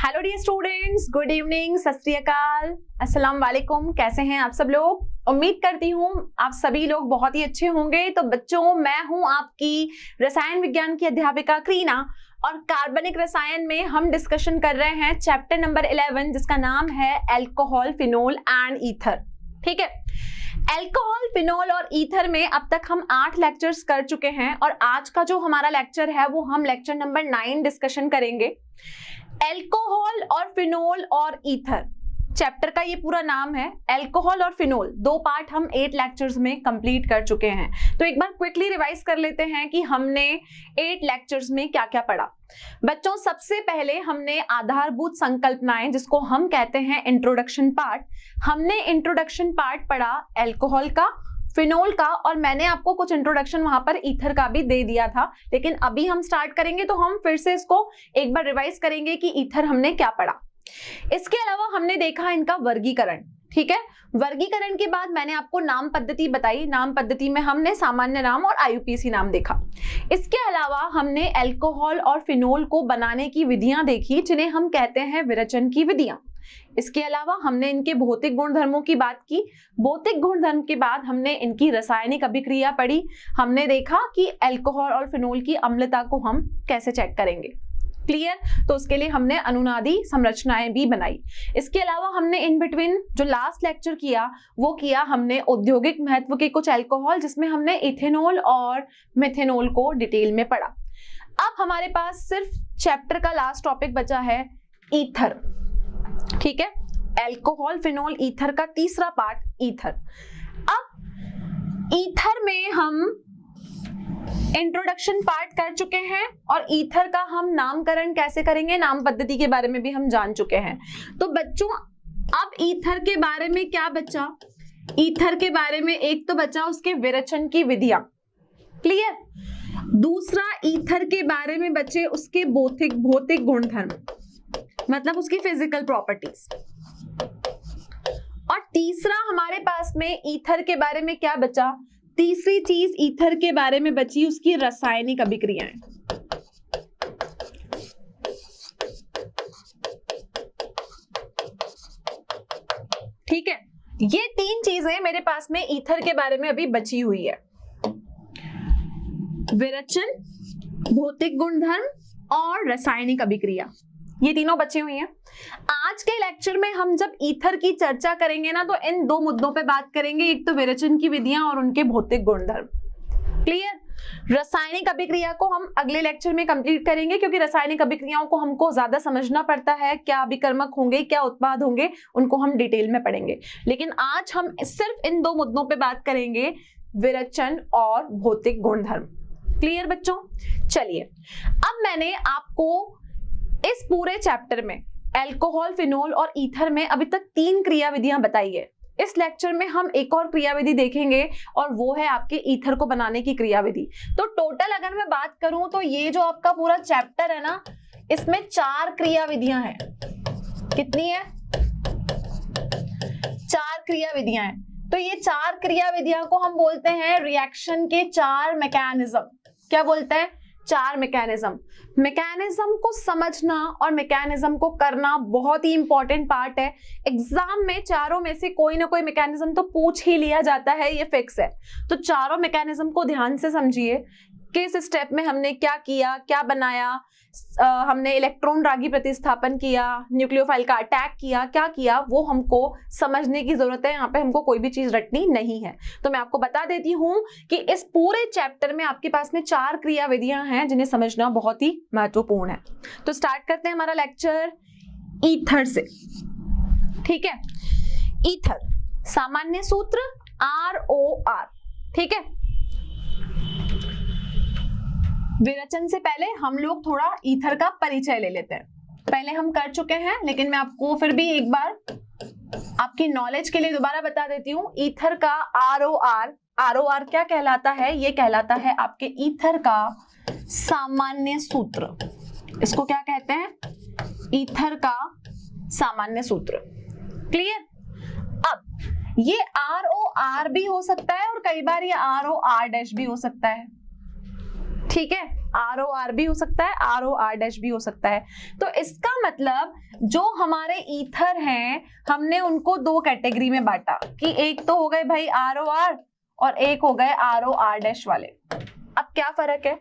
Hello dear students, good evening, Sat Shri अकाल, अस्सलाम वालेकुम। कैसे हैं आप सब लोग? उम्मीद करती हूँ आप सभी लोग बहुत ही अच्छे होंगे। तो बच्चों, मैं हूँ आपकी रसायन विज्ञान की अध्यापिका क्रीना और कार्बनिक रसायन में हम डिस्कशन कर रहे हैं चैप्टर नंबर 11 जिसका नाम है अल्कोहल, फिनोल एंड ईथर। ठीक है, अल्कोहल, फिनोल और ईथर में अब तक हम 8 लेक्चर्स कर चुके हैं और आज का जो हमारा लेक्चर है वो हम लेक्चर नंबर 9 डिस्कशन करेंगे। अल्कोहल और फिनोल और ईथर चैप्टर का ये पूरा नाम है। अल्कोहल और फिनोल 2 पार्ट हम 8 लेक्चर्स में कंप्लीट कर चुके हैं। तो एक बार क्विकली रिवाइज कर लेते हैं कि हमने 8 लेक्चर्स में क्या क्या पढ़ा। बच्चों, सबसे पहले हमने आधारभूत संकल्पनाएं, जिसको हम कहते हैं इंट्रोडक्शन पार्ट, हमने इंट्रोडक्शन पार्ट पढ़ा अल्कोहल का, फिनोल का, और मैंने आपको कुछ इंट्रोडक्शन वहां पर ईथर का भी दे दिया था। लेकिन अभी हम स्टार्ट करेंगे तो हम फिर से इसको एक बार रिवाइज करेंगे कि ईथर हमने क्या पढ़ा। इसके अलावा हमने देखा इनका वर्गीकरण। ठीक है, वर्गीकरण के बाद मैंने आपको नाम पद्धति बताई। नाम पद्धति में हमने सामान्य नाम और आईयूपीएसी नाम देखा। इसके अलावा हमने अल्कोहल और फिनोल को बनाने की विधियां देखी, जिन्हें हम कहते हैं विरचन की विधियां। इसके अलावा हमने इनके भौतिक गुणधर्मों की बात की। भौतिक गुणधर्म के बाद हमने इनकी रासायनिक अभिक्रिया पढ़ी। हमने देखा कि अल्कोहल और फिनोल की अम्लता को हम कैसे चेक करेंगे। क्लियर? तो उसके लिए हमने अनुनादी संरचनाएं भी बनाई। इसके अलावा हमने इन बिटवीन जो लास्ट लेक्चर किया वो किया हमने औद्योगिक महत्व के कुछ अल्कोहल, जिसमें हमने इथेनॉल और मिथेनॉल को डिटेल में पढ़ा। अब हमारे पास सिर्फ चैप्टर का लास्ट टॉपिक बचा है, ईथर। ठीक है, अल्कोहल, फिनोल, ईथर का तीसरा पार्ट, ईथर। अब ईथर में हम इंट्रोडक्शन पार्ट कर चुके हैं और ईथर का हम नामकरण कैसे करेंगे, नाम पद्धति के बारे में भी हम जान चुके हैं। तो बच्चों, अब ईथर के बारे में क्या बचा? ईथर के बारे में एक तो बचा उसके विरचन की विधियां। क्लियर? दूसरा, ईथर के बारे में बचे उसके भौतिक गुणधर्म, मतलब उसकी फिजिकल प्रॉपर्टीज। और तीसरा हमारे पास में ईथर के बारे में क्या बचा? तीसरी चीज ईथर के बारे में बची उसकी रासायनिक अभिक्रियाएं। ठीक है, ये 3 चीजें मेरे पास में ईथर के बारे में अभी बची हुई है। विरचन, भौतिक गुणधर्म और रासायनिक अभिक्रिया, ये तीनों बची हुई हैं। आज के लेक्चर में हम जब ईथर की चर्चा करेंगे ना, तो इन 2 मुद्दों पे बात करेंगे, एक तो विरचन की विधियां और उनके भौतिक गुणधर्म। क्लियर? रासायनिक अभिक्रिया को हम अगले लेक्चर में कंप्लीट करेंगे, क्योंकि रासायनिक अभिक्रियाओं को हमको ज्यादा समझना पड़ता है। क्या अभिकर्मक होंगे, क्या उत्पाद होंगे, उनको हम डिटेल में पढ़ेंगे। लेकिन आज हम सिर्फ इन 2 मुद्दों पे बात करेंगे, विरचन और भौतिक गुणधर्म। क्लियर बच्चों? चलिए, अब मैंने आपको इस पूरे चैप्टर में अल्कोहल, फिनोल और ईथर में अभी तक 3 क्रियाविधियां बताई है। इस लेक्चर में हम एक और क्रियाविधि देखेंगे और वो है आपके ईथर को बनाने की क्रियाविधि। तो टोटल अगर मैं बात करूं तो ये जो आपका पूरा चैप्टर है ना, इसमें 4 क्रियाविधियां हैं। कितनी है? 4 क्रियाविधियां हैं। तो ये 4 क्रियाविधियां को हम बोलते हैं रिएक्शन के 4 मैकेनिज्म। क्या बोलते हैं? 4 मैकेनिज्म। मैकेनिज्म को समझना और मैकेनिज्म को करना बहुत ही इंपॉर्टेंट पार्ट है। एग्जाम में चारों में से कोई ना कोई मैकेनिज्म तो पूछ ही लिया जाता है, ये फिक्स है। तो चारों मैकेनिज्म को ध्यान से समझिए। किस स्टेप में हमने क्या किया, क्या बनाया, हमने इलेक्ट्रॉन रागी प्रतिस्थापन किया, न्यूक्लियोफाइल का अटैक किया, क्या किया, वो हमको समझने की जरूरत है। यहाँ पे हमको कोई भी चीज रटनी नहीं है। तो मैं आपको बता देती हूँ कि इस पूरे चैप्टर में आपके पास में 4 क्रियाविधियां हैं जिन्हें समझना बहुत ही महत्वपूर्ण है। तो स्टार्ट करते हैं हमारा लेक्चर ईथर से। ठीक है, ईथर सामान्य सूत्र ROR। ठीक है, विरचन से पहले हम लोग थोड़ा ईथर का परिचय ले लेते हैं। पहले हम कर चुके हैं, लेकिन मैं आपको फिर भी एक बार आपकी नॉलेज के लिए दोबारा बता देती हूँ। ईथर का ROR क्या कहलाता है? ये कहलाता है आपके ईथर का सामान्य सूत्र। इसको क्या कहते हैं? ईथर का सामान्य सूत्र। क्लियर? अब ये ROR भी हो सकता है और कई बार ये ROR' भी हो सकता है। ठीक है, ROR भी हो सकता है, ROR' भी हो सकता है। तो इसका मतलब जो हमारे ईथर हैं हमने उनको दो कैटेगरी में बांटा कि एक तो हो गए भाई ROR और एक हो गए ROR' वाले। अब क्या फर्क है,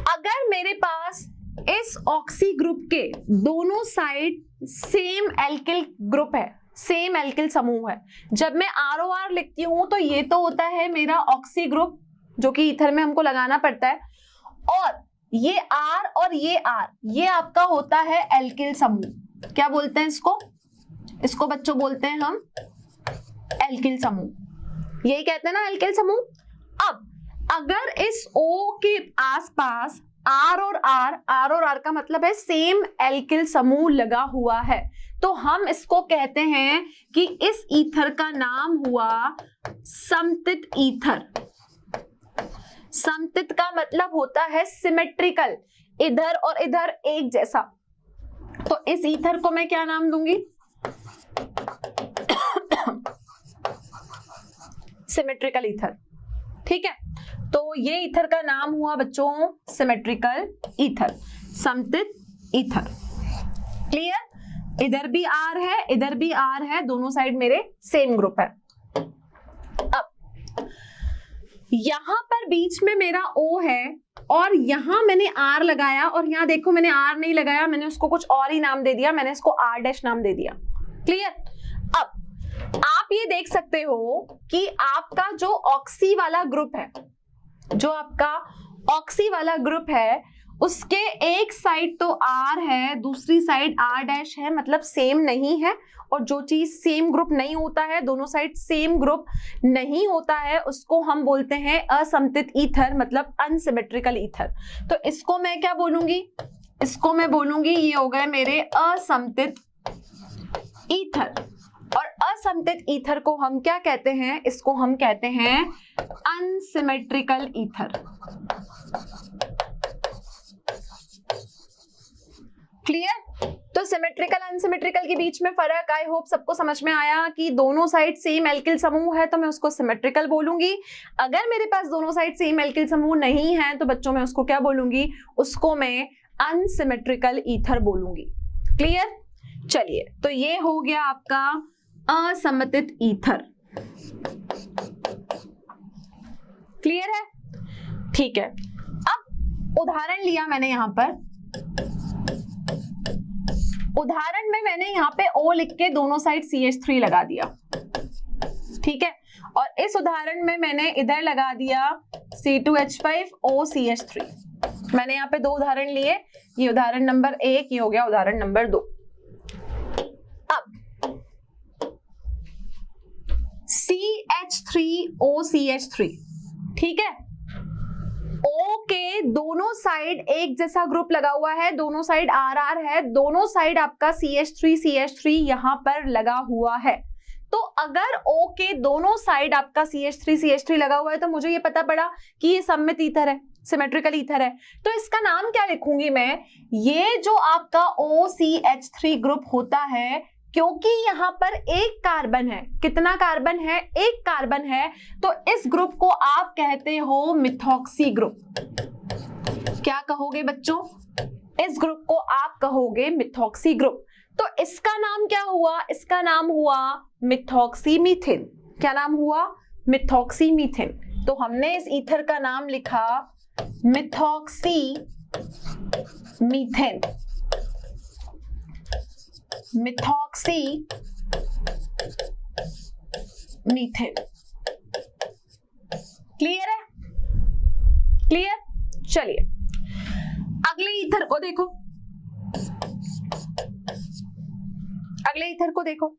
अगर मेरे पास इस ऑक्सी ग्रुप के दोनों साइड सेम एल्किल ग्रुप है, सेम एल्किल समूह है, जब मैं ROR लिखती हूं तो ये तो होता है मेरा ऑक्सी ग्रुप जो कि ईथर में हमको लगाना पड़ता है, और ये R और ये R ये आपका होता है एल्किल समूह। क्या बोलते हैं इसको, इसको बच्चों बोलते हैं हम एल्किल समूह, यही कहते हैं ना एल्किल समूह। अब अगर इस O के आसपास R और R का मतलब है सेम एल्किल समूह लगा हुआ है, तो हम इसको कहते हैं कि इस ईथर का नाम हुआ समतित ईथर। समतित का मतलब होता है सिमेट्रिकल, इधर और इधर एक जैसा। तो इस ईथर को मैं क्या नाम दूंगी, सिमेट्रिकल ईथर। ठीक है, तो ये ईथर का नाम हुआ बच्चों सिमेट्रिकल ईथर, समतित ईथर। क्लियर, इधर भी R है इधर भी R है, दोनों साइड मेरे सेम ग्रुप है। अब यहां पर बीच में मेरा O है और यहां मैंने R लगाया, और यहां देखो मैंने R नहीं लगाया, मैंने उसको कुछ और ही नाम दे दिया, मैंने इसको R' नाम दे दिया। क्लियर, अब आप ये देख सकते हो कि आपका जो ऑक्सी वाला ग्रुप है, जो आपका ऑक्सी वाला ग्रुप है उसके एक साइड तो R है, दूसरी साइड R' है, मतलब सेम नहीं है। और जो चीज सेम ग्रुप नहीं होता है, दोनों साइड सेम ग्रुप नहीं होता है, उसको हम बोलते हैं असमतित ईथर, मतलब अनसिमेट्रिकल ईथर। तो इसको मैं क्या बोलूंगी, इसको मैं बोलूंगी ये हो गए मेरे असमतित ईथर। और असमतित ईथर को हम क्या कहते हैं, इसको हम कहते हैं अनसिमेट्रिकल ईथर। क्लियर, तो सिमेट्रिकल अनसिमेट्रिकल के बीच में फर्क आई होप सबको समझ में आया कि दोनों साइड सेम एल्किल समूह है तो मैं उसको सिमेट्रिकल बोलूंगी। अगर मेरे पास दोनों साइड सेम एल्किल समूह नहीं है तो बच्चों मैं उसको क्या बोलूंगी, उसको मैं अनसिमेट्रिकल ईथर बोलूंगी। क्लियर, चलिए तो ये हो गया आपका असमतित ईथर। क्लियर है, ठीक है। अब उदाहरण लिया मैंने यहां पर, उदाहरण में मैंने यहाँ पे O लिख के दोनों साइड CH3 लगा दिया। ठीक है, और इस उदाहरण में मैंने इधर लगा दिया C2H5 OCH3। मैंने यहाँ पे दो उदाहरण लिए, ये उदाहरण नंबर 1, ये हो गया उदाहरण नंबर 2। अब CH3OCH3, ठीक है, O के दोनों साइड एक जैसा ग्रुप लगा हुआ है, दोनों साइड RR है, दोनों साइड आपका CH3 यहां पर लगा हुआ है। तो अगर O के दोनों साइड आपका CH3 लगा हुआ है तो मुझे ये पता पड़ा कि ये सममित ईथर है, सिमेट्रिकल ईथर है। तो इसका नाम क्या लिखूंगी मैं, ये जो आपका OCH3 ग्रुप होता है, क्योंकि यहाँ पर एक कार्बन है, कितना कार्बन है, एक कार्बन है, तो इस ग्रुप को आप कहते हो मिथॉक्सी ग्रुप। क्या कहोगे बच्चों, इस ग्रुप को आप कहोगे मिथॉक्सी ग्रुप। तो इसका नाम क्या हुआ, इसका नाम हुआ मिथॉक्सी मीथेन। क्या नाम हुआ, मिथॉक्सी मीथेन। तो हमने इस ईथर का नाम लिखा methoxy methane, methoxy methane. Clear है, क्लियर, चलिए अगले ईथर को देखो, अगले ईथर को देखो,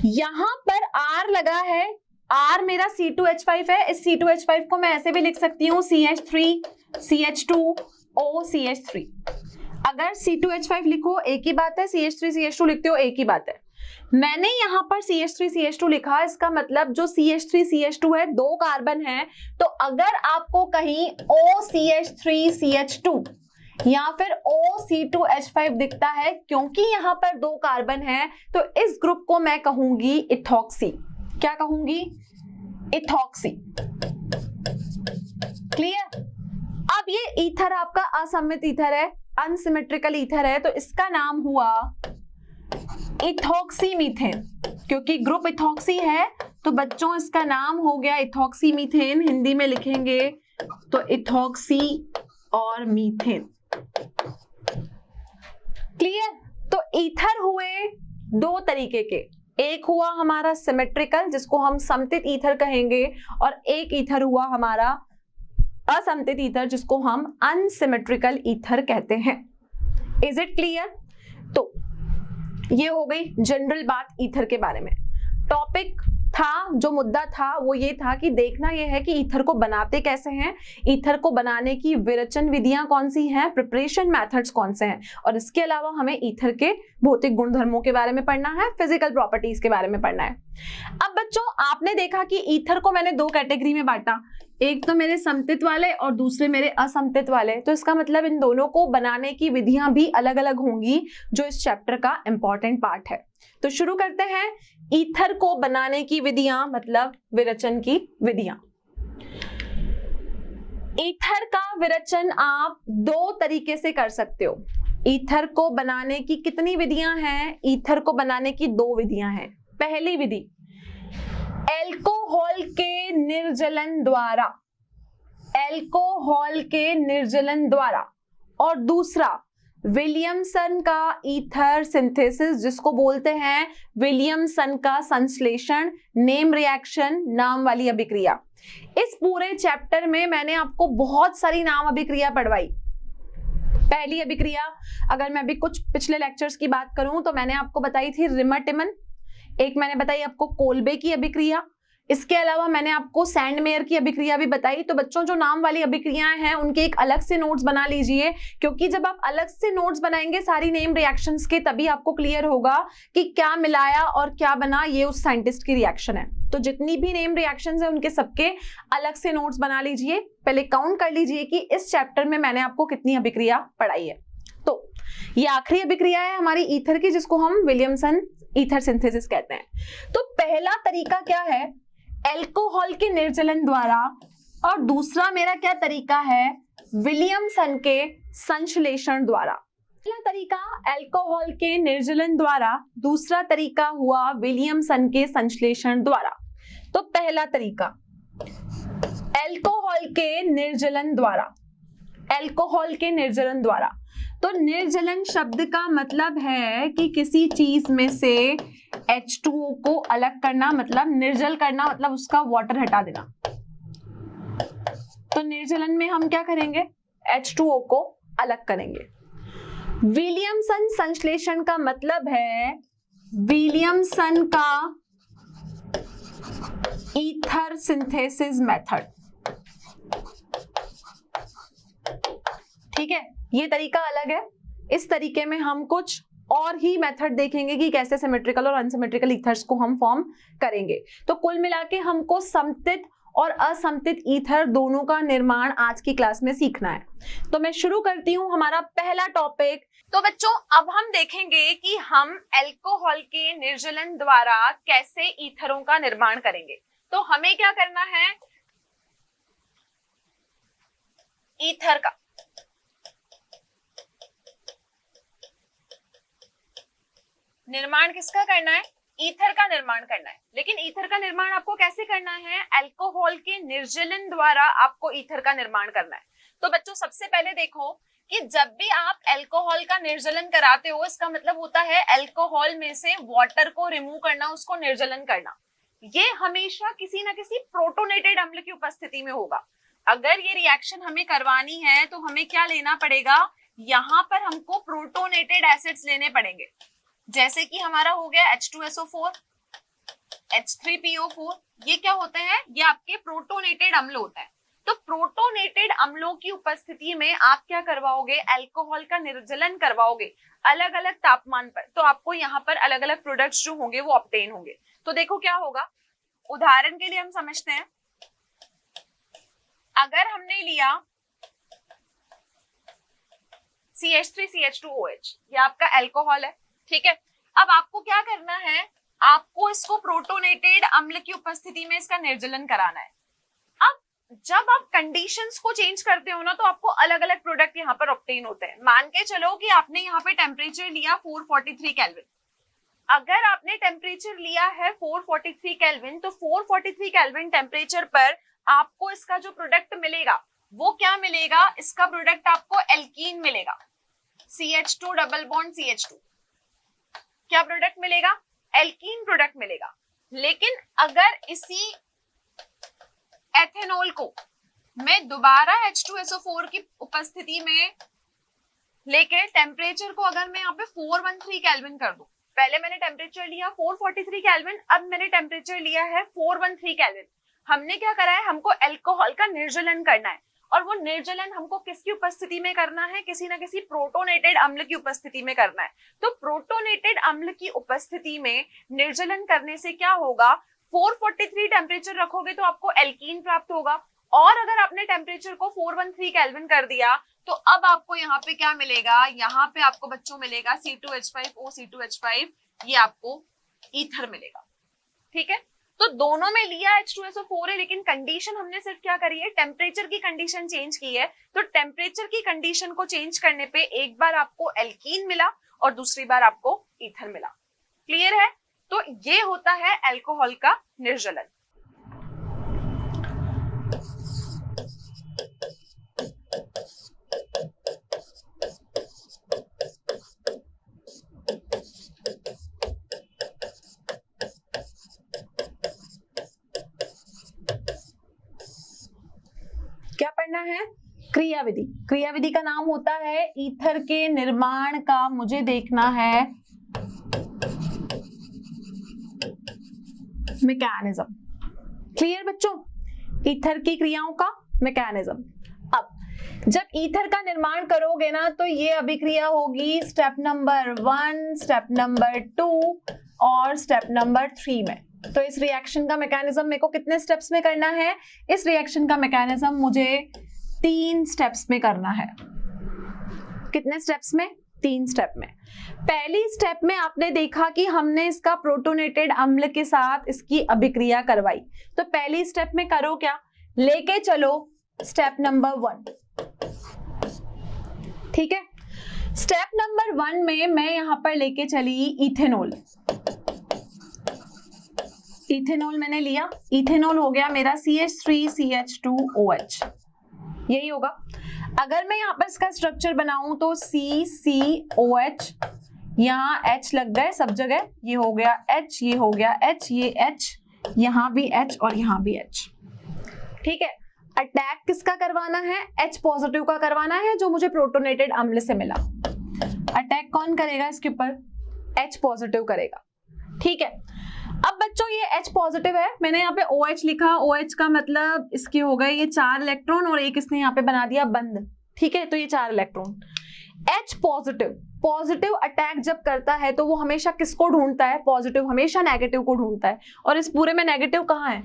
यहां पर R लगा है, R मेरा C2H5 है, इस C2H5 को मैं ऐसे भी लिख सकती हूं CH3CH2OCH3। अगर C2H5 लिखो एक ही बात है, CH3CH2 लिखते हो एक ही बात है। मैंने यहां पर CH3CH2 लिखा, इसका मतलब जो CH3CH2 है दो कार्बन है, तो अगर आपको कहीं OCH3CH2 या फिर OC2H5 दिखता है, क्योंकि यहां पर दो कार्बन है, तो इस ग्रुप को मैं कहूंगी इथॉक्सी। क्या कहूंगी, इथॉक्सी। क्लियर। अब ये ईथर आपका असममित ईथर है, अनसिमेट्रिकल ईथर है, तो इसका नाम हुआ इथॉक्सी मीथेन, क्योंकि ग्रुप इथॉक्सी है तो बच्चों इसका नाम हो गया इथॉक्सी मीथेन। हिंदी में लिखेंगे तो इथॉक्सी और मीथेन। क्लियर। तो ईथर हुए दो तरीके के, एक हुआ हमारा सिमेट्रिकल जिसको हम समतित ईथर कहेंगे, और एक ईथर हुआ हमारा असमतित ईथर जिसको हम अनसिमेट्रिकल ईथर कहते हैं। Is it clear. तो ये हो गई जनरल बात ईथर के बारे में। टॉपिक था, जो मुद्दा था वो ये था कि देखना ये है कि ईथर को बनाते कैसे हैं, ईथर को बनाने की विरचन विधियां कौन सी हैं, प्रिपरेशन मेथड्स कौन से हैं, और इसके अलावा हमें ईथर के भौतिक गुणधर्मों के बारे में पढ़ना है, फिजिकल प्रॉपर्टीज के बारे में पढ़ना है। अब बच्चों आपने देखा कि ईथर को मैंने दो कैटेगरी में बांटा, एक तो मेरे समतित वाले और दूसरे मेरे असमतित वाले, तो इसका मतलब इन दोनों को बनाने की विधियां भी अलग अलग होंगी, जो इस चैप्टर का इंपॉर्टेंट पार्ट है। तो शुरू करते हैं ईथर को बनाने की विधियां, मतलब विरचन की विधियां। ईथर का विरचन आप दो तरीके से कर सकते हो। ईथर को बनाने की कितनी विधियां हैं, ईथर को बनाने की दो विधियां हैं। पहली विधि एल्कोहल के निर्जलन द्वारा, एल्कोहल के निर्जलन द्वारा, और दूसरा विलियमसन का ईथर सिंथेसिस, जिसको बोलते हैं विलियमसन का संश्लेषण, नेम रिएक्शन नाम वाली अभिक्रिया। इस पूरे चैप्टर में मैंने आपको बहुत सारी नाम अभिक्रिया पढ़वाई। पहली अभिक्रिया अगर मैं अभी कुछ पिछले लेक्चर्स की बात करूं तो मैंने आपको बताई थी रिमर-टिमन, एक मैंने बताई आपको कोल्बे की अभिक्रिया, इसके अलावा मैंने आपको सैंडमेयर की अभिक्रिया भी बताई। तो बच्चों जो नाम वाली अभिक्रियाएं हैं उनके एक अलग से नोट्स बना लीजिए, क्योंकि जब आप अलग से नोट्स बनाएंगे सारी नेम रिएक्शंस के, तभी आपको क्लियर होगा कि क्या मिलाया और क्या बना, ये उस साइंटिस्ट की रिएक्शन है। तो जितनी भी नेम रिएक्शंस है उनके सबके अलग से नोट्स बना लीजिए। पहले काउंट कर लीजिए कि इस चैप्टर में मैंने आपको कितनी अभिक्रिया पढ़ाई है। तो ये आखिरी अभिक्रिया है हमारी ईथर की, जिसको हम विलियमसन ईथर सिंथेसिस कहते हैं। तो पहला तरीका क्या है, एल्कोहल के निर्जलन द्वारा, और दूसरा मेरा क्या तरीका है, विलियमसन के संश्लेषण द्वारा। पहला तरीका एल्कोहल के निर्जलन द्वारा, दूसरा तरीका हुआ विलियमसन के संश्लेषण द्वारा। तो पहला तरीका एल्कोहल के निर्जलन द्वारा, एल्कोहल के निर्जलन द्वारा। तो निर्जलन शब्द का मतलब है कि किसी चीज में से H2O को अलग करना, मतलब निर्जल करना, मतलब उसका वाटर हटा देना। तो निर्जलन में हम क्या करेंगे, H2O को अलग करेंगे। विलियमसन संश्लेषण का मतलब है विलियमसन का ईथर सिंथेसिस मेथड। ठीक है, ये तरीका अलग है। इस तरीके में हम कुछ और ही मेथड देखेंगे कि कैसे सिमेट्रिकल और अनसिमेट्रिकल ईथर्स को हम फॉर्म करेंगे। तो कुल मिला के हमको समतित और असमतित ईथर दोनों का निर्माण आज की क्लास में सीखना है। तो मैं शुरू करती हूं हमारा पहला टॉपिक। तो बच्चों अब हम देखेंगे कि हम एल्कोहल के निर्जलन द्वारा कैसे ईथरों का निर्माण करेंगे। तो हमें क्या करना है, ईथर का निर्माण किसका करना है, ईथर का निर्माण करना है। लेकिन ईथर का निर्माण आपको कैसे करना है, एल्कोहल के निर्जलन द्वारा आपको ईथर का निर्माण करना है। तो बच्चों सबसे पहले देखो कि जब भी आप एल्कोहल का निर्जलन कराते हो, इसका मतलब होता है एल्कोहल में से वाटर को रिमूव करना, उसको निर्जलन करना। ये हमेशा किसी ना किसी प्रोटोनेटेड अम्ल की उपस्थिति में होगा। अगर ये रिएक्शन हमें करवानी है तो हमें क्या लेना पड़ेगा, यहाँ पर हमको प्रोटोनेटेड एसिड्स लेने पड़ेंगे। जैसे कि हमारा हो गया H2SO4, H3PO4, ये क्या होते हैं, ये आपके प्रोटोनेटेड अम्ल होता है। तो प्रोटोनेटेड अम्लों की उपस्थिति में आप क्या करवाओगे, एल्कोहल का निर्जलन करवाओगे अलग अलग तापमान पर। तो आपको यहाँ पर अलग अलग प्रोडक्ट्स जो होंगे वो ऑब्टेन होंगे। तो देखो क्या होगा, उदाहरण के लिए हम समझते हैं, अगर हमने लिया CH3CH2OH, ये आपका एल्कोहल है, ठीक है। अब आपको क्या करना है, आपको इसको प्रोटोनेटेड अम्ल की उपस्थिति में इसका निर्जलन कराना है। अब जब आप कंडीशंस को चेंज करते हो ना तो आपको अलग अलग प्रोडक्ट यहाँ पर ऑब्टेन होते हैं। मान के चलो कि आपने यहाँ पे टेम्परेचर लिया 443 केल्विन। अगर आपने टेम्परेचर लिया है 443 केल्विन तो 443 केल्विन टेम्परेचर पर आपको इसका जो प्रोडक्ट मिलेगा वो क्या मिलेगा? इसका प्रोडक्ट आपको एल्कीन मिलेगा, CH2 डबल बॉन्ड CH2। क्या प्रोडक्ट मिलेगा? एल्कीन प्रोडक्ट मिलेगा। लेकिन अगर इसी एथेनॉल को मैं दोबारा H2SO4 की उपस्थिति में लेके टेम्परेचर को अगर मैं यहाँ पे 413 केल्विन कर दूं, पहले मैंने टेम्परेचर लिया 443 केल्विन, अब मैंने टेम्परेचर लिया है 413 केल्विन। हमने क्या करा है? हमको अल्कोहल का निर्जलन करना है, और वो निर्जलन हमको किसकी उपस्थिति में करना है? किसी ना किसी प्रोटोनेटेड अम्ल की उपस्थिति में करना है। तो प्रोटोनेटेड अम्ल की उपस्थिति में निर्जलन करने से क्या होगा? 443 टेम्परेचर रखोगे तो आपको एल्कीन प्राप्त होगा, और अगर आपने टेम्परेचर को 413 केल्विन कर दिया तो अब आपको यहाँ पे क्या मिलेगा? यहाँ पे आपको बच्चों मिलेगा C2H5O C2H5, ये आपको ईथर मिलेगा। ठीक है, तो दोनों में लिया H2SO4 है, लेकिन कंडीशन हमने सिर्फ क्या करी है? टेम्परेचर की कंडीशन चेंज की है। तो टेम्परेचर की कंडीशन को चेंज करने पे एक बार आपको एल्कीन मिला और दूसरी बार आपको ईथर मिला। क्लियर है? तो ये होता है अल्कोहल का निर्जलन। क्या पढ़ना है? क्रियाविधि। क्रियाविधि का नाम होता है ईथर के निर्माण का मुझे देखना है मैकेनिज्म। क्लियर बच्चों? ईथर की क्रियाओं का मैकेनिज्म। अब जब ईथर का निर्माण करोगे ना तो ये अभिक्रिया होगी स्टेप नंबर 1, स्टेप नंबर 2 और स्टेप नंबर 3 में। तो इस रिएक्शन का मैकेनिज्म मेरे को कितने स्टेप्स में करना है? इस रिएक्शन का मैकेनिज्म मुझे 3 स्टेप्स में करना है। कितने स्टेप्स में? 3 स्टेप में। पहली स्टेप में आपने देखा कि हमने इसका प्रोटोनेटेड अम्ल के साथ इसकी अभिक्रिया करवाई। तो पहली स्टेप में करो क्या? लेके चलो स्टेप नंबर 1। ठीक है, स्टेप नंबर 1 में मैं यहां पर लेके चली इथेनॉल। इथेनॉल मैंने लिया, इथेनॉल हो गया मेरा CH3CH2OH, यही होगा। अगर मैं यहाँ पर इसका स्ट्रक्चर बनाऊं तो CCOH, यहाँ H लग गए सब जगह, ये हो गया H, ये हो गया H, ये H, यहाँ भी H और यहाँ भी H। ठीक है, अटैक किसका करवाना है? H पॉजिटिव का करवाना है जो मुझे प्रोटोनेटेड अम्ल से मिला। अटैक कौन करेगा इसके ऊपर? H पॉजिटिव करेगा। ठीक है, अब बच्चों ये H पॉजिटिव है, मैंने यहाँ पे OH लिखा। OH का मतलब इसके हो गए ये 4 इलेक्ट्रॉन और एक इसने यहाँ पे बना दिया बंद। ठीक है, तो ये 4 इलेक्ट्रॉन। H पॉजिटिव अटैक जब करता है तो वो हमेशा किसको ढूंढता है? पॉजिटिव हमेशा नेगेटिव को ढूंढता है। और इस पूरे में नेगेटिव कहाँ है?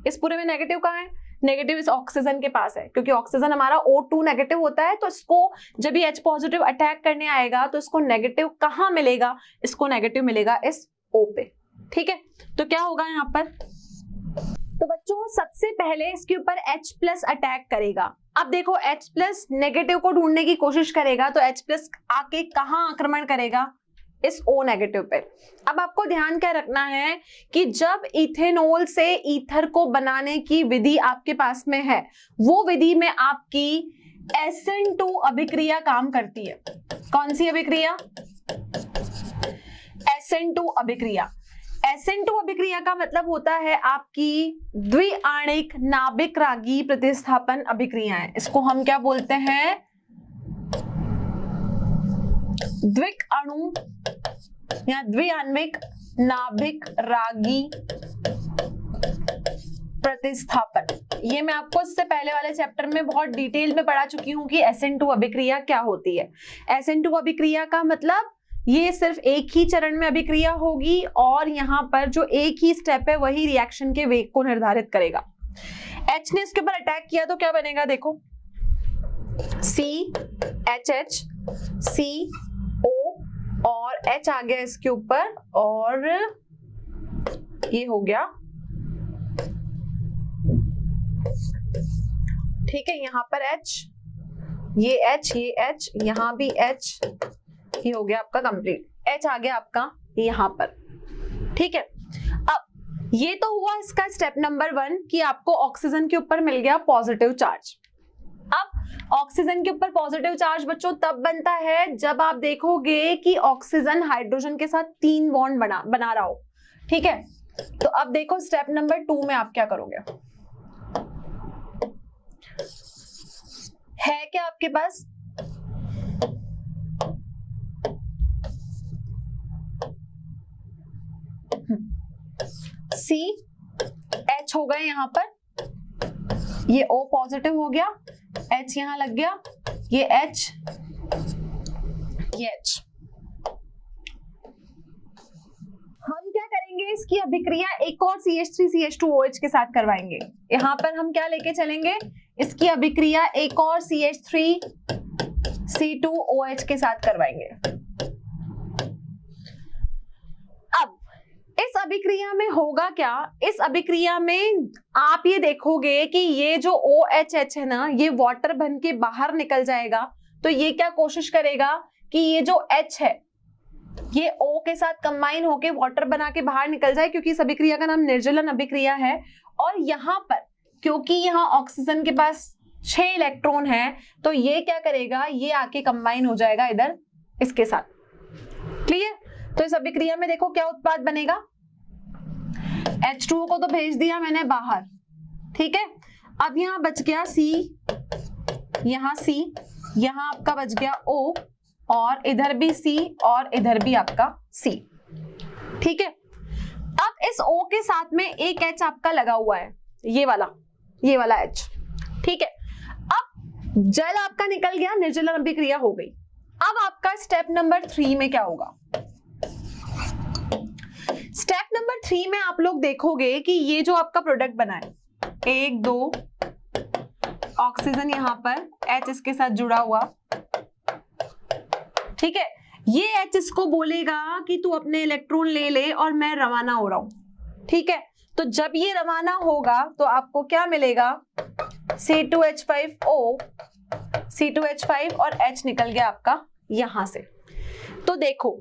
इस पूरे में नेगेटिव कहाँ है? नेगेटिव इस ऑक्सीजन के पास है, क्योंकि ऑक्सीजन हमारा O2 नेगेटिव होता है। तो इसको जब भी H पॉजिटिव अटैक करने आएगा तो इसको नेगेटिव कहाँ मिलेगा? इसको नेगेटिव मिलेगा इस O पे। ठीक है, तो क्या होगा यहाँ पर? तो बच्चों सबसे पहले इसके ऊपर H प्लस अटैक करेगा। अब देखो H प्लस नेगेटिव को ढूंढने की कोशिश करेगा तो H प्लस आके कहाँ आक्रमण करेगा? इस O नेगेटिव पे। अब आपको ध्यान क्या रखना है कि जब इथेनॉल से ईथर को बनाने की विधि आपके पास में है, वो विधि में आपकी SN2 अभिक्रिया काम करती है। कौन सी अभिक्रिया? SN2 अभिक्रिया। SN2 अभिक्रिया का मतलब होता है आपकी द्विआणिक नाभिक रागी प्रतिस्थापन अभिक्रियाएं। इसको हम क्या बोलते हैं? द्विक अणु या द्विआण्विक नाभिक रागी प्रतिस्थापन। ये मैं आपको इससे पहले वाले चैप्टर में बहुत डिटेल में पढ़ा चुकी हूं कि SN2 अभिक्रिया क्या होती है। SN2 अभिक्रिया का मतलब ये सिर्फ एक ही चरण में अभिक्रिया होगी और यहाँ पर जो एक ही स्टेप है वही रिएक्शन के वेग को निर्धारित करेगा। H ने इसके ऊपर अटैक किया तो क्या बनेगा? देखो CHH CO और H आ गया इसके ऊपर और ये हो गया ठीक है, यहाँ पर H, ये H, यहाँ भी H, ये हो गया आपका कंप्लीट, H आ गया आपका यहाँ पर। ठीक है, अब ये तो हुआ इसका स्टेप नंबर 1 कि आपको ऑक्सीजन के ऊपर मिल गया पॉजिटिव चार्ज। अब ऑक्सीजन के ऊपर पॉजिटिव चार्ज बच्चों तब बनता है जब आप देखोगे कि ऑक्सीजन हाइड्रोजन के साथ 3 बॉन्ड बना रहा हो। ठीक है, तो अब देखो स्टेप नंबर 2 में आप क्या करोगे। है क्या आपके पास, C H हो गए यहां पर, ये O पॉजिटिव हो गया, H यहां लग गया, ये H, ये H। हम क्या करेंगे, इसकी अभिक्रिया एक और CH3CH2OH के साथ करवाएंगे। यहां पर हम क्या लेके चलेंगे, इसकी अभिक्रिया एक और CH3C2OH के साथ करवाएंगे। अब इस अभिक्रिया में होगा क्या, इस अभिक्रिया में आप ये देखोगे कि ये जो OHH है ना, ये वाटर बन के बाहर निकल जाएगा। तो ये क्या कोशिश करेगा कि ये जो H है ये O के साथ कंबाइन होके वाटर बना के बाहर निकल जाए, क्योंकि इस अभिक्रिया का नाम निर्जलन अभिक्रिया है। और यहाँ पर क्योंकि यहाँ ऑक्सीजन के पास 6 इलेक्ट्रॉन है, तो ये क्या करेगा, ये आके कंबाइन हो जाएगा इधर इसके साथ। क्लियर, तो इस अभिक्रिया में देखो क्या उत्पाद बनेगा, H2O को तो भेज दिया मैंने बाहर। ठीक है, अब यहाँ बच गया C, यहाँ C, यहाँ आपका बच गया O, और इधर भी C और इधर भी आपका C। ठीक है, अब इस O के साथ में एक H आपका लगा हुआ है, ये वाला H। ठीक है, अब जल आपका निकल गया, निर्जलन अभिक्रिया हो गई। अब आपका स्टेप नंबर 3 में क्या होगा, स्टेप नंबर 3 में आप लोग देखोगे कि ये जो आपका प्रोडक्ट बना है, 1 2 ऑक्सीजन यहाँ पर, H इसके साथ जुड़ा हुआ। ठीक है, ये H इसको बोलेगा कि तू अपने इलेक्ट्रॉन ले ले और मैं रवाना हो रहा हूं। ठीक है, तो जब ये रवाना होगा तो आपको क्या मिलेगा, C2H5O, C2H5 और H निकल गया आपका यहां से। तो देखो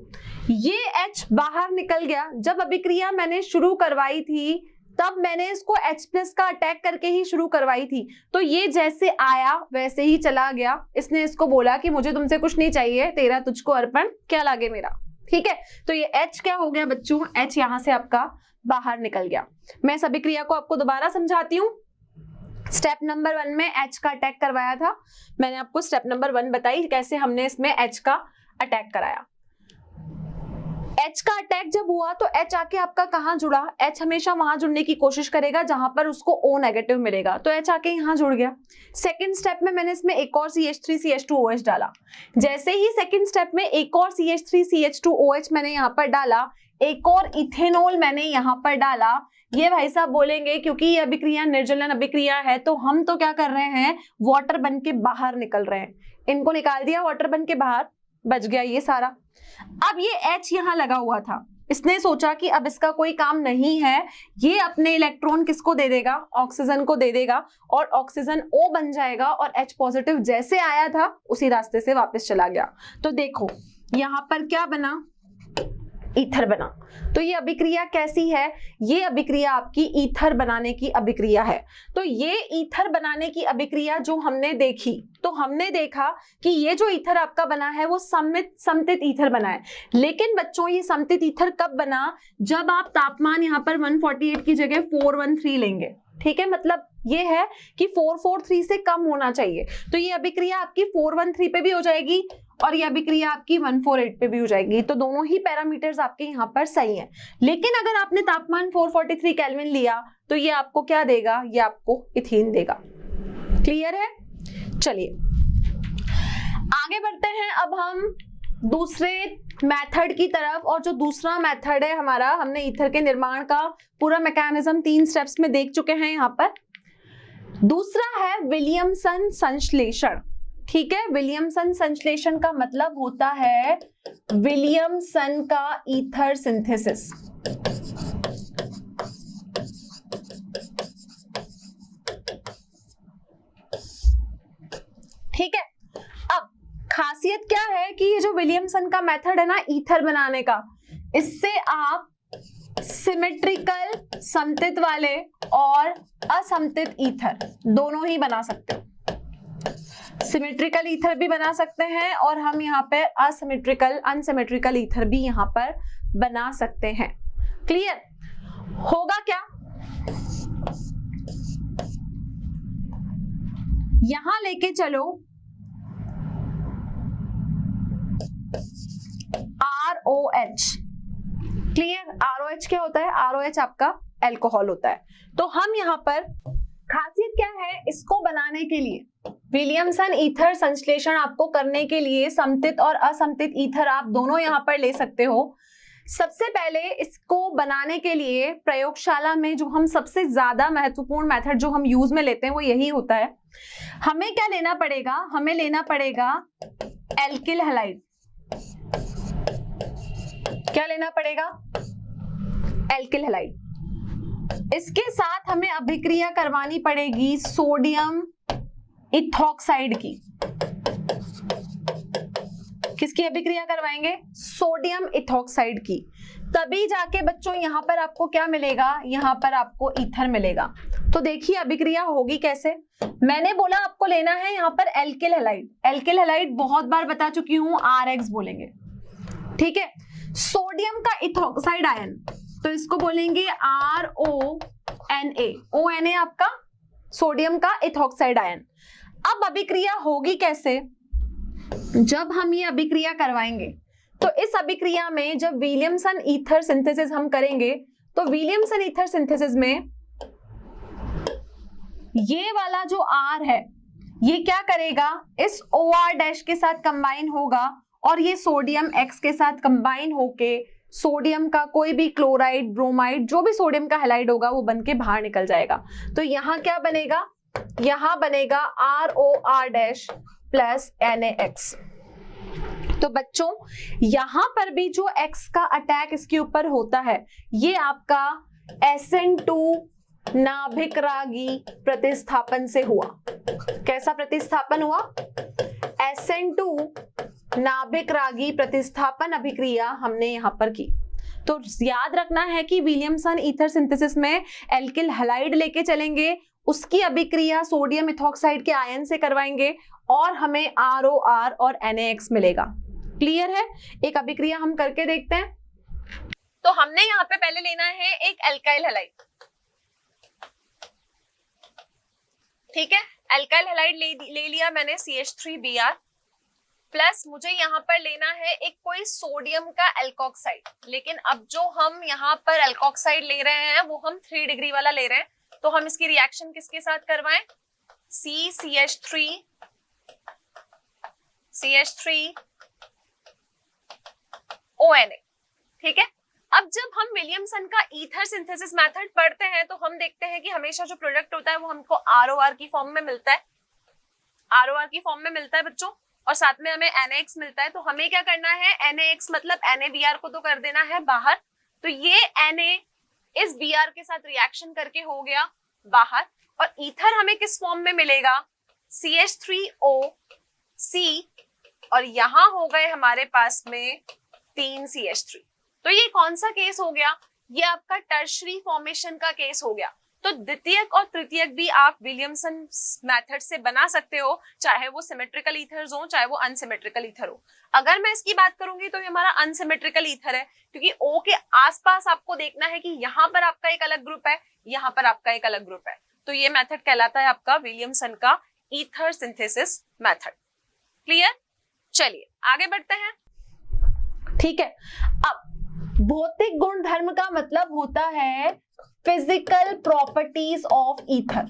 ये H बाहर निकल गया। जब अभिक्रिया मैंने शुरू करवाई थी तब मैंने इसको H+ का अटैक करके ही शुरू करवाई थी, तो ये जैसे आया वैसे ही चला गया। इसने इसको बोला कि मुझे तुमसे कुछ नहीं चाहिए, तेरा तुझको अर्पण, क्या लागे मेरा। ठीक है, तो ये H क्या हो गया बच्चों, H यहां से आपका बाहर निकल गया। मैं इस अभिक्रिया को आपको दोबारा समझाती हूँ। स्टेप नंबर 1 में H का अटैक करवाया था, मैंने आपको स्टेप नंबर 1 बताई कैसे हमने इसमें H का अटैक कराया। H का अटैक जब हुआ तो H आके आपका कहां जुड़ा, H हमेशा वहां जुड़ने की कोशिश करेगा जहां पर उसको O नेगेटिव मिलेगा, तो H आके यहां जुड़ गया। सेकंड स्टेप में मैंने इसमें एक और CH3CH2OH डाला। जैसे ही सेकंड स्टेप में एक और CH3CH2OH मैंने यहाँ पर डाला, एक और इथेनॉल मैंने यहाँ पर डाला। ये भाई साहब बोलेंगे क्योंकि ये अभिक्रिया निर्जलन अभिक्रिया है तो हम तो क्या कर रहे हैं, वाटर बन के बाहर निकल रहे हैं। इनको निकाल दिया वाटर बन के बाहर, बच गया ये सारा। अब ये H यहाँ लगा हुआ था, इसने सोचा कि अब इसका कोई काम नहीं है, ये अपने इलेक्ट्रॉन किसको दे देगा, ऑक्सीजन को दे देगा, और ऑक्सीजन O बन जाएगा और H पॉजिटिव जैसे आया था उसी रास्ते से वापस चला गया। तो देखो यहाँ पर क्या बना, ईथर बना। तो ये अभिक्रिया कैसी है, ये अभिक्रिया आपकी ईथर बनाने की अभिक्रिया है। तो ये ईथर बनाने की अभिक्रिया जो हमने देखी, तो हमने देखा कि ये जो ईथर आपका बना है वो समतित ईथर बना है। लेकिन बच्चों ये समतित ईथर कब बना, जब आप तापमान यहाँ पर 148 की जगह 413 लेंगे। ठीक है, मतलब ये है कि 443 से कम होना चाहिए। तो ये अभिक्रिया आपकी 413 पे भी हो जाएगी और ये अभिक्रिया आपकी 148 पे भी हो जाएगी। तो दोनों ही पैरामीटर्स आपके यहाँ पर सही हैं। लेकिन अगर आपने तापमान 443 केल्विन लिया तो ये आपको क्या देगा, ये आपको इथीन देगा। क्लियर है, चलिए आगे बढ़ते हैं अब हम दूसरे मेथड की तरफ। और जो दूसरा मेथड है हमारा, हमने ईथर के निर्माण का पूरा मैकेनिज्म 3 स्टेप्स में देख चुके हैं। यहाँ पर दूसरा है विलियमसन संश्लेषण। ठीक है, विलियमसन संश्लेषण का मतलब होता है विलियमसन का ईथर सिंथेसिस। खासियत क्या है कि ये जो विलियमसन का मेथड है ना ईथर बनाने का, इससे आप सिमेट्रिकल समतित वाले और असमतित ईथर दोनों ही बना सकते हो। सिमेट्रिकल ईथर भी बना सकते हैं और हम यहाँ पे अनसिमेट्रिकल ईथर भी यहाँ पर बना सकते हैं। क्लियर? होगा क्या, यहां लेके चलो ROH। क्लियर? ROH क्या होता है? ROH आपका अल्कोहल होता है। तो हम यहाँ पर खासियत क्या है इसको बनाने के लिए, विलियमसन ईथर संश्लेषण आपको करने के लिए समतित और असमतित ईथर आप दोनों यहाँ पर ले सकते हो। सबसे पहले इसको बनाने के लिए प्रयोगशाला में जो हम सबसे ज्यादा महत्वपूर्ण मेथड जो हम यूज में लेते हैं वो यही होता है। हमें क्या लेना पड़ेगा? हमें लेना पड़ेगा एल्किल हैलाइड। क्या लेना पड़ेगा? Alkyl halide. इसके साथ हमें अभिक्रिया करवानी पड़ेगी सोडियम इथॉक्साइड की। किसकी अभिक्रिया करवाएंगे? सोडियम इथॉक्साइड की। तभी जाके बच्चों यहां पर आपको क्या मिलेगा? यहां पर आपको ईथर मिलेगा। तो देखिए अभिक्रिया होगी कैसे। मैंने बोला आपको लेना है यहां पर एल्किल हैलाइड। एल्किल हैलाइड बहुत बार बता चुकी हूं, RX बोलेंगे, ठीक है। सोडियम का इथॉक्साइड आयन, तो इसको बोलेंगे RONA। ONA आपका सोडियम का इथॉक्साइड आयन। अब अभिक्रिया होगी कैसे? जब हम ये अभिक्रिया करवाएंगे तो इस अभिक्रिया में जब विलियमसन ईथर सिंथेसिस हम करेंगे तो विलियमसन ईथर सिंथेसिस में ये वाला जो R है ये क्या करेगा? इस OR- के साथ कंबाइन होगा और ये सोडियम X के साथ कंबाइन होके सोडियम का कोई भी क्लोराइड, ब्रोमाइड, जो भी सोडियम का हैलाइड होगा वो बन के बाहर निकल जाएगा। तो यहां क्या बनेगा? यहां बनेगा ROR- प्लस NaX। तो बच्चों यहां पर भी जो X का अटैक इसके ऊपर होता है ये आपका SN2 नाभिक रागी प्रतिस्थापन से हुआ। कैसा प्रतिस्थापन हुआ? SN2 नाभिक रागी प्रतिस्थापन अभिक्रिया हमने यहां पर की। तो याद रखना है कि विलियमसन ईथर सिंथेसिस में एल्किल हैलाइड लेके चलेंगे, उसकी अभिक्रिया सोडियम इथॉक्साइड के आयन से करवाएंगे और हमें ROR और NaX मिलेगा। क्लियर है? एक अभिक्रिया हम करके देखते हैं। तो हमने यहाँ पे पहले लेना है एक एल्काइल हैलाइड, ठीक है। एल्काइल हैलाइड ले लिया मैंने CH3Br प्लस मुझे यहाँ पर लेना है एक कोई सोडियम का एल्कोक्साइड। लेकिन अब जो हम यहाँ पर एल्कोक्साइड ले रहे हैं वो हम 3 डिग्री वाला ले रहे हैं, तो हम इसकी रिएक्शन किसके साथ करवाएं? CH3ONA, ठीक है। अब जब हम विलियमसन का ईथर सिंथेसिस मेथड पढ़ते हैं तो हम देखते हैं कि हमेशा जो प्रोडक्ट होता है वो हमको ROR की फॉर्म में मिलता है, ROR की फॉर्म में मिलता है बच्चों, और साथ में हमें NaX मिलता है। तो हमें क्या करना है? NaX मतलब NaBr को तो कर देना है बाहर। तो ये Na इस Br के साथ रिएक्शन करके हो गया बाहर, और ईथर हमें किस फॉर्म में मिलेगा? CH3OC, और यहां हो गए हमारे पास में 3 CH3। तो ये कौन सा केस हो गया? ये आपका टर्शरी फॉर्मेशन का केस हो गया। तो द्वितीयक और तृतीयक भी आप विलियमसन मेथड से बना सकते हो, चाहे वो सिमेट्रिकल ईथर्स हो चाहे वो अनसिमेट्रिकल ईथर हो। अगर मैं इसकी बात करूंगी तो ये हमारा अनसिमेट्रिकल ईथर है, क्योंकि O के आसपास आपको देखना है कि यहाँ पर आपका एक अलग ग्रुप है, यहाँ पर आपका एक अलग ग्रुप है। तो ये मेथड कहलाता है आपका विलियमसन का ईथर सिंथेसिस मेथड। क्लियर? चलिए आगे बढ़ते हैं, ठीक है। अब भौतिक गुण धर्म का मतलब होता है फिजिकल प्रॉपर्टीज ऑफ ईथर।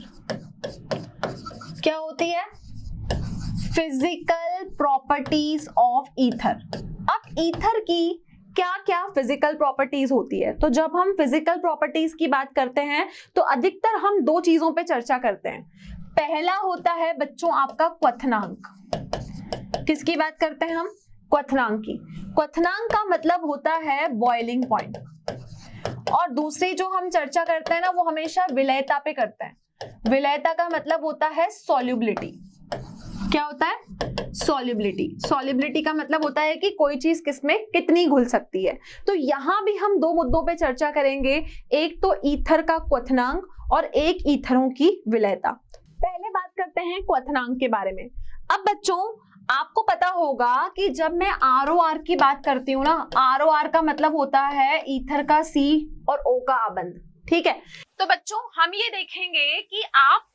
क्या होती है? Physical properties of ether. अब ईथर की क्या क्या फिजिकल प्रॉपर्टीज होती है? तो जब हम फिजिकल प्रॉपर्टीज की बात करते हैं तो अधिकतर हम 2 चीजों पे चर्चा करते हैं। पहला होता है बच्चों आपका क्वथनांक। किसकी बात करते हैं हम? क्वथनांक की। क्वथनांक का मतलब होता है बॉइलिंग पॉइंट। और दूसरी जो हम चर्चा करते हैं ना वो हमेशा विलयता पे करते हैं। विलयता का मतलब होता है सॉल्युबिलिटी। क्या होता है? सॉल्युबिलिटी का मतलब होता है कि कोई चीज किसमें कितनी घुल सकती है। तो यहां भी हम दो मुद्दों पे चर्चा करेंगे, एक तो ईथर का क्वथनांक और एक ईथरों की विलयता। पहले बात करते हैं क्वथनांक के बारे में। अब बच्चों आपको पता होगा कि जब मैं ROR की बात करती हूँ ना, ROR का मतलब होता है ईथर का C और O का आबंध, ठीक है। तो बच्चों हम ये देखेंगे कि आप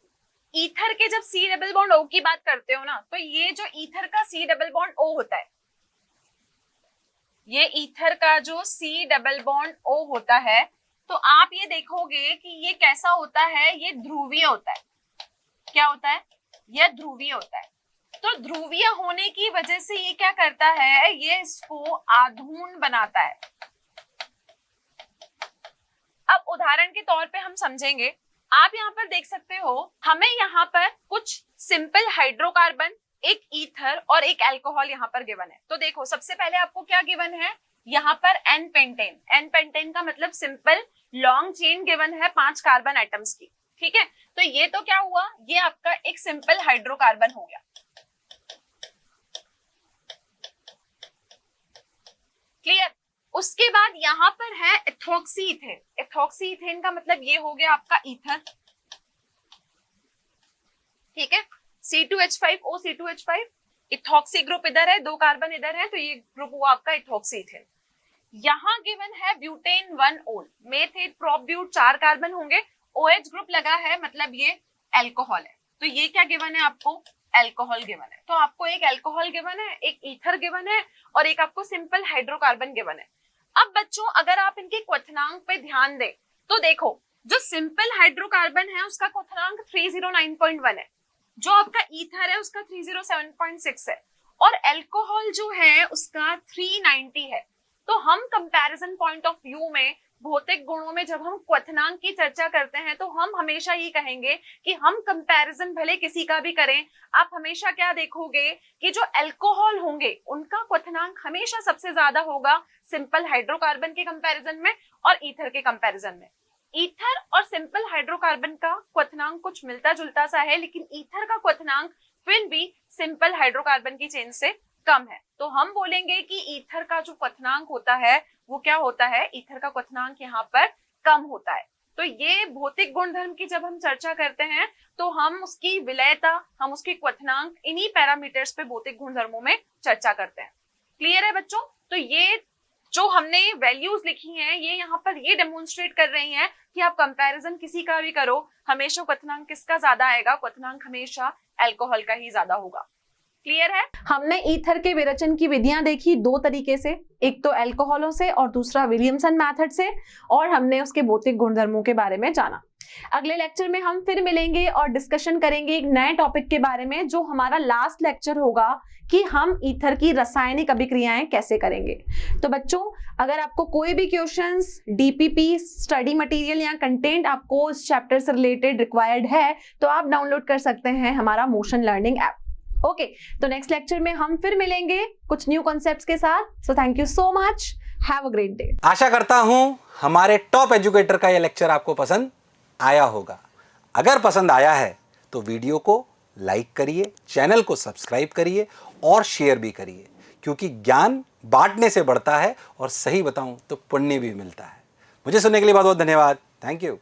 ईथर के जब C डबल बॉन्ड O की बात करते हो ना, तो ये जो ईथर का C डबल बॉन्ड O होता है, ये ईथर का जो C डबल बॉन्ड O होता है, तो आप ये देखोगे कि ये कैसा होता है, ये ध्रुवीय होता है। क्या होता है? यह ध्रुवीय होता है। तो ध्रुवीय होने की वजह से ये क्या करता है, ये इसको आधून बनाता है। अब उदाहरण के तौर पे हम समझेंगे, आप यहाँ पर देख सकते हो, हमें यहाँ पर कुछ सिंपल हाइड्रोकार्बन, एक ईथर और एक अल्कोहल यहाँ पर गिवन है। तो देखो सबसे पहले आपको क्या गिवन है, यहाँ पर एन पेंटेन। एन पेंटेन का मतलब सिंपल लॉन्ग चेन गिवन है 5 कार्बन एटम्स की, ठीक है। तो ये तो क्या हुआ, ये आपका एक सिंपल हाइड्रोकार्बन हो गया। क्लियर। उसके बाद यहाँ पर है एथॉक्सी इथेन। एथॉक्सी इथेन का मतलब ये हो गया आपका ईथर, ठीक है। C2H5O C2H5, इथॉक्सी ग्रुप इधर है, 2 कार्बन इधर है, तो ये ग्रुप हुआ आपका इथॉक्सी इथेन। यहाँ गिवन है ब्यूटेन 1 ओल, मेथ 8 प्रोप ब्यूट, 4 कार्बन होंगे, OH ग्रुप लगा है, मतलब ये अल्कोहल है। तो ये क्या गिवन है आपको, अल्कोहल गिवन है। तो आपको एक अल्कोहल गिवन है, एक ईथर गिवन है और एक आपको सिंपल हाइड्रोकार्बन गिवन है। अब बच्चों अगर आप इनके क्वथनांक पे ध्यान दें तो देखो, जो सिंपल हाइड्रोकार्बन है उसका क्वथनांक 309.1 है, जो आपका ईथर है उसका 307.6 है और अल्कोहल जो है उसका 390 है। तो हम कंपैरिजन पॉइंट ऑफ व्यू में भौतिक गुणों में जब हम क्वथनांक की चर्चा करते हैं तो हम हमेशा ये कहेंगे कि हम कंपैरिजन भले किसी का भी करें, आप हमेशा क्या देखोगे कि जो अल्कोहल होंगे उनका क्वथनांक हमेशा सबसे ज्यादा होगा सिंपल हाइड्रोकार्बन के कंपैरिजन में और ईथर के कंपैरिजन में। ईथर और सिंपल हाइड्रोकार्बन का क्वथनांक कुछ मिलता जुलता सा है, लेकिन ईथर का क्वथनांक फिर भी सिंपल हाइड्रोकार्बन की चेन से कम है। तो हम बोलेंगे कि ईथर का जो क्वथनांक होता है वो क्या होता है, ईथर का क्वथनांक यहाँ पर कम होता है। तो ये भौतिक गुणधर्म की जब हम चर्चा करते हैं तो हम उसकी विलयता, हम उसके क्वथनांक, इन्हीं पैरामीटर्स पे भौतिक गुणधर्मों में चर्चा करते हैं। क्लियर है बच्चों। तो ये जो हमने वैल्यूज लिखी हैं ये यहाँ पर ये डेमोन्स्ट्रेट कर रही हैं कि आप कंपैरिजन किसी का भी करो, हमेशा क्वथनांक किसका ज्यादा आएगा, क्वथनांक हमेशा अल्कोहल का ही ज्यादा होगा। क्लियर है। हमने ईथर के विरचन की विधियां देखी 2 तरीके से, एक तो अल्कोहलों से और दूसरा विलियमसन मेथड से, और हमने उसके भौतिक गुणधर्मों के बारे में जाना। अगले लेक्चर में हम फिर मिलेंगे और डिस्कशन करेंगे एक नए टॉपिक के बारे में, जो हमारा लास्ट लेक्चर होगा कि हम ईथर की रासायनिक अभिक्रियाएं कैसे करेंगे। तो बच्चों अगर आपको कोई भी क्वेश्चंस, डीपीपी, स्टडी मटेरियल या कंटेंट आपको इस चैप्टर से रिलेटेड रिक्वायर्ड है तो आप डाउनलोड कर सकते हैं हमारा मोशन लर्निंग ऐप। ओके, तो नेक्स्ट लेक्चर में हम फिर मिलेंगे कुछ न्यू कॉन्सेप्ट्स के साथ। So thank you so much, have a great day. आशा करता हूं हमारे टॉप एजुकेटर का यह लेक्चर आपको पसंद आया होगा। अगर पसंद आया है तो वीडियो को लाइक करिए, चैनल को सब्सक्राइब करिए और शेयर भी करिए, क्योंकि ज्ञान बांटने से बढ़ता है और सही बताऊं तो पुण्य भी मिलता है। मुझे सुनने के लिए बहुत बहुत धन्यवाद। Thank you.